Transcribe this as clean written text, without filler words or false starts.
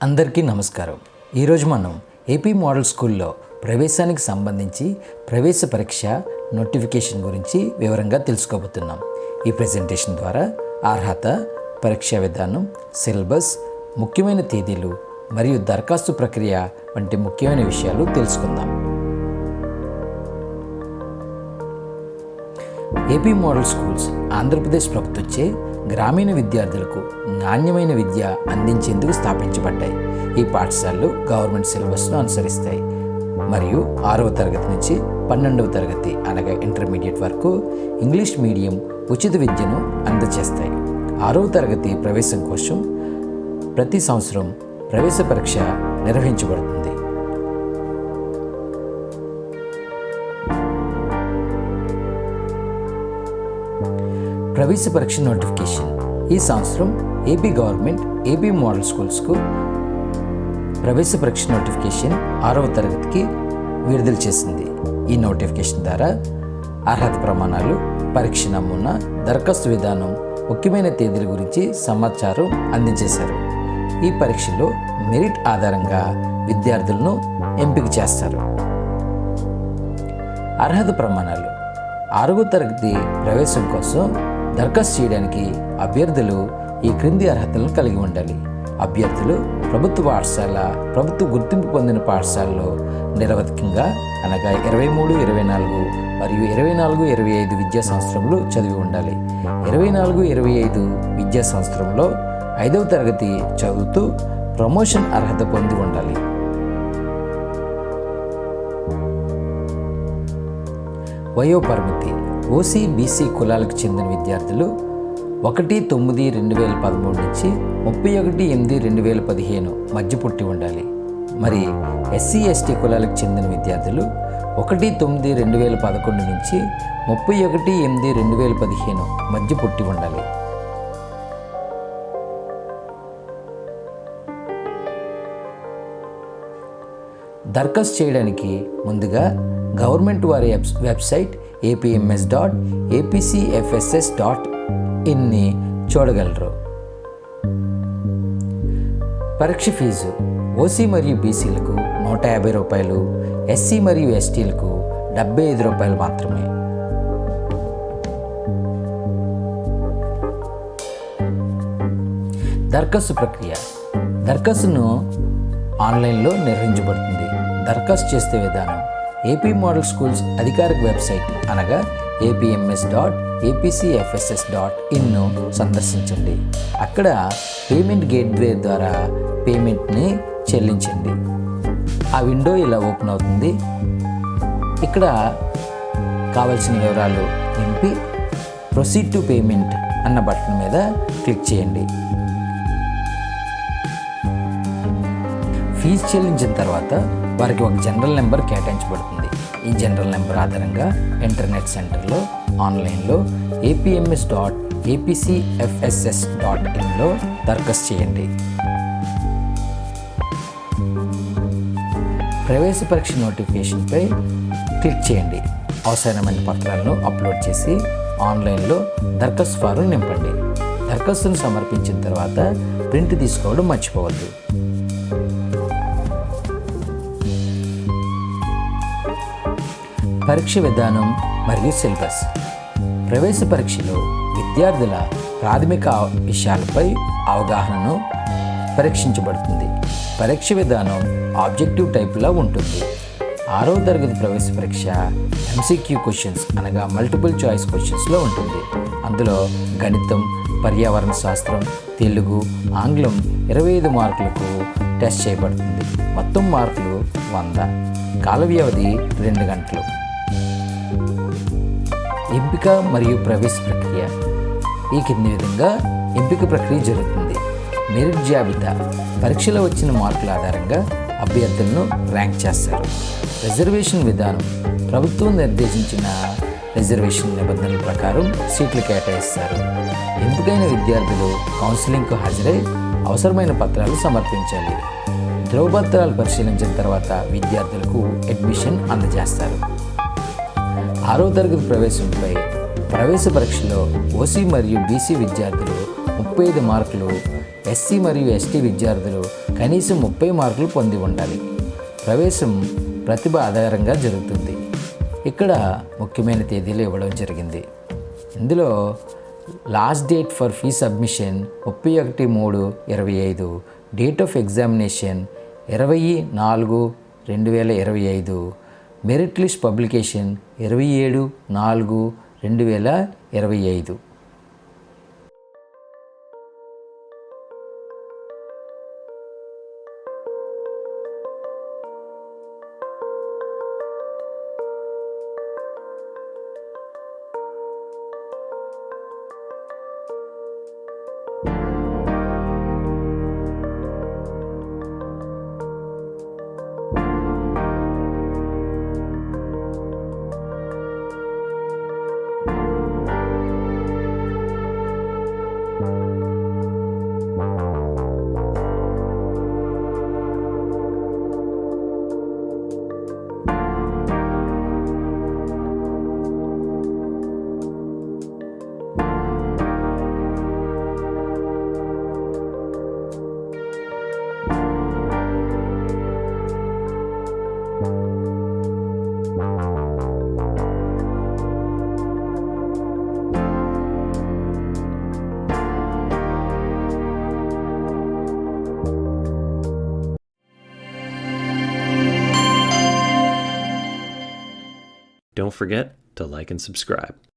అందరికీ నమస్కారం. ఈరోజు మనం ఏపీ మోడల్ స్కూల్లో ప్రవేశానికి సంబంధించి ప్రవేశ పరీక్ష నోటిఫికేషన్ గురించి వివరంగా తెలుసుకోబోతున్నాం. ఈ ప్రెజెంటేషన్ ద్వారా అర్హత, పరీక్షా విధానం, సిలబస్, ముఖ్యమైన తేదీలు మరియు దరఖాస్తు ప్రక్రియ వంటి ముఖ్యమైన విషయాలు తెలుసుకుందాం. ఏపీ మోడల్ స్కూల్స్ ఆంధ్రప్రదేశ్ ప్రభుత్వంచే గ్రామీణ విద్యార్థులకు నాణ్యమైన విద్య అందించేందుకు స్థాపించబడ్డాయి. ఈ పాఠశాలలు గవర్నమెంట్ సిలబస్ను అనుసరిస్తాయి మరియు 6వ తరగతి నుంచి 12వ తరగతి అనగా ఇంటర్మీడియట్ వరకు ఇంగ్లీష్ మీడియం ఉచిత విద్యను అందజేస్తాయి. 6వ తరగతి ప్రవేశం కోసం ప్రతి సంవత్సరం ప్రవేశ పరీక్ష నిర్వహించబడుతుంది. ప్రవేశ పరీక్ష నోటిఫికేషన్ ఈ సంవత్సరం ఏపీ గవర్నమెంట్ ఏపీ మోడల్ స్కూల్స్కు ప్రవేశ పరీక్ష నోటిఫికేషన్ 6వ తరగతికి విడుదల చేసింది. ఈ నోటిఫికేషన్ ద్వారా అర్హత ప్రమాణాలు, పరీక్ష నమూనా, దరఖాస్తు విధానం, ముఖ్యమైన తేదీల గురించి సమాచారం అందించేశారు. ఈ పరీక్షలో మెరిట్ ఆధారంగా విద్యార్థులను ఎంపిక చేస్తారు. అర్హత ప్రమాణాలు: 6వ తరగతి ప్రవేశం కోసం దరఖాస్తు చేయడానికి అభ్యర్థులు ఈ క్రింది అర్హతలను కలిగి ఉండాలి. అభ్యర్థులు ప్రభుత్వ పాఠశాల, ప్రభుత్వ గుర్తింపు పొందిన పాఠశాలలో నిరవధికంగా అనగా 23, 24 మరియు 24, 25 విద్యా సంవత్సరంలో చదివి ఉండాలి. 24, 25 విద్యా సంవత్సరంలో 5వ తరగతి చదువుతూ ప్రమోషన్ అర్హత పొంది ఉండాలి. వయోపరిమితి: ఓసీ, బీసీ కులాలకు చెందిన విద్యార్థులు 1/9/2013 నుంచి 31/8/2015 మధ్య పుట్టి ఉండాలి. మరి ఎస్సీ, ఎస్టీ కులాలకు చెందిన విద్యార్థులు 1/9/2011 నుంచి 31/8/2015 మధ్య పుట్టి ఉండాలి. దరఖాస్తు చేయడానికి ముందుగా గవర్నమెంట్ వారి వెబ్సైట్ apms.apcfss.in చూడగలరు. పరీక్ష ఫీజు: ఓసీ మరియు బీసీలకు 150 రూపాయలు, ఎస్సీ మరియు ఎస్టీలకు 75 రూపాయలు మాత్రమే. దరఖాస్తు ప్రక్రియ: దరఖాస్తును ఆన్లైన్లో నిర్వహించబడుతుంది. దరఖాస్తు చేసే విధానం: ఏపీ మోడల్ స్కూల్స్ అధికారిక వెబ్సైట్ అనగా apms.apcfss.in సందర్శించండి. అక్కడ పేమెంట్ గేట్వే ద్వారా పేమెంట్ని చెల్లించండి. ఆ విండో ఇలా ఓపెన్ అవుతుంది. ఇక్కడ కావలసిన వివరాలు నింపి ప్రొసీడ్ టు పేమెంట్ అన్న బటన్ మీద క్లిక్ చేయండి. ఫీజు చెల్లించిన తర్వాత వారికి ఒక జనరల్ నెంబర్ కేటాయించబడుతుంది. ఈ జనరల్ నెంబర్ ఆధారంగా ఇంటర్నెట్ సెంటర్లో ఆన్లైన్లో apms.apcfss.in దరఖాస్తు చేయండి. ప్రవేశ పరీక్ష నోటిఫికేషన్పై క్లిక్ చేయండి. అవసరమైన పత్రాలను అప్లోడ్ చేసి ఆన్లైన్లో దరఖాస్తు ఫారం నింపండి. దరఖాస్తును సమర్పించిన తర్వాత ప్రింట్ తీసుకోవడం మర్చిపోవద్దు. పరీక్ష విధానం మరియు సిలబస్: ప్రవేశ పరీక్షలో విద్యార్థుల ప్రాథమిక విషయాలపై అవగాహనను పరీక్షించబడుతుంది. పరీక్ష విధానం ఆబ్జెక్టివ్ టైప్లా ఉంటుంది. 6వ తరగతి ప్రవేశ పరీక్ష ఎంసీక్యూ క్వశ్చన్స్ అనగా మల్టిపుల్ చాయిస్ క్వశ్చన్స్లో ఉంటుంది. అందులో గణితం, పర్యావరణ శాస్త్రం, తెలుగు, ఆంగ్లం 25 మార్కులకు టెస్ట్ చేయబడుతుంది. మొత్తం మార్కులు 100. కాల వ్యవధి 2 గంటలు. ఎంపిక మరియు ప్రవేశ ప్రక్రియ: ఈ కింది విధంగా ఎంపిక ప్రక్రియ జరుగుతుంది. మెరిట్ జాబితా: పరీక్షలో వచ్చిన మార్కుల ఆధారంగా అభ్యర్థులను ర్యాంక్ చేస్తారు. రిజర్వేషన్ విధానం: ప్రభుత్వం నిర్దేశించిన రిజర్వేషన్ నిబంధనల ప్రకారం సీట్లు కేటాయిస్తారు. ఎంపికైన విద్యార్థులు కౌన్సిలింగ్కు హాజరై అవసరమైన పత్రాలు సమర్పించాలి. ధ్రువపత్రాలు పరిశీలించిన తర్వాత విద్యార్థులకు అడ్మిషన్ అందజేస్తారు. 6వ తరగతి ప్రవేశంపై ప్రవేశ పరీక్షలో ఓసీ మరియు బీసీ విద్యార్థులు 35 మార్కులు, ఎస్సీ మరియు ఎస్టీ విద్యార్థులు కనీసం 30 మార్కులు పొంది ఉండాలి. ప్రవేశం ప్రతిభ ఆధారంగా జరుగుతుంది. ఇక్కడ ముఖ్యమైన తేదీలు ఇవ్వడం జరిగింది. ఇందులో last date for fee submission 31/3/25, date of examination 20/4/2025, merit list publication 27/4/2025. Don't forget to like and subscribe.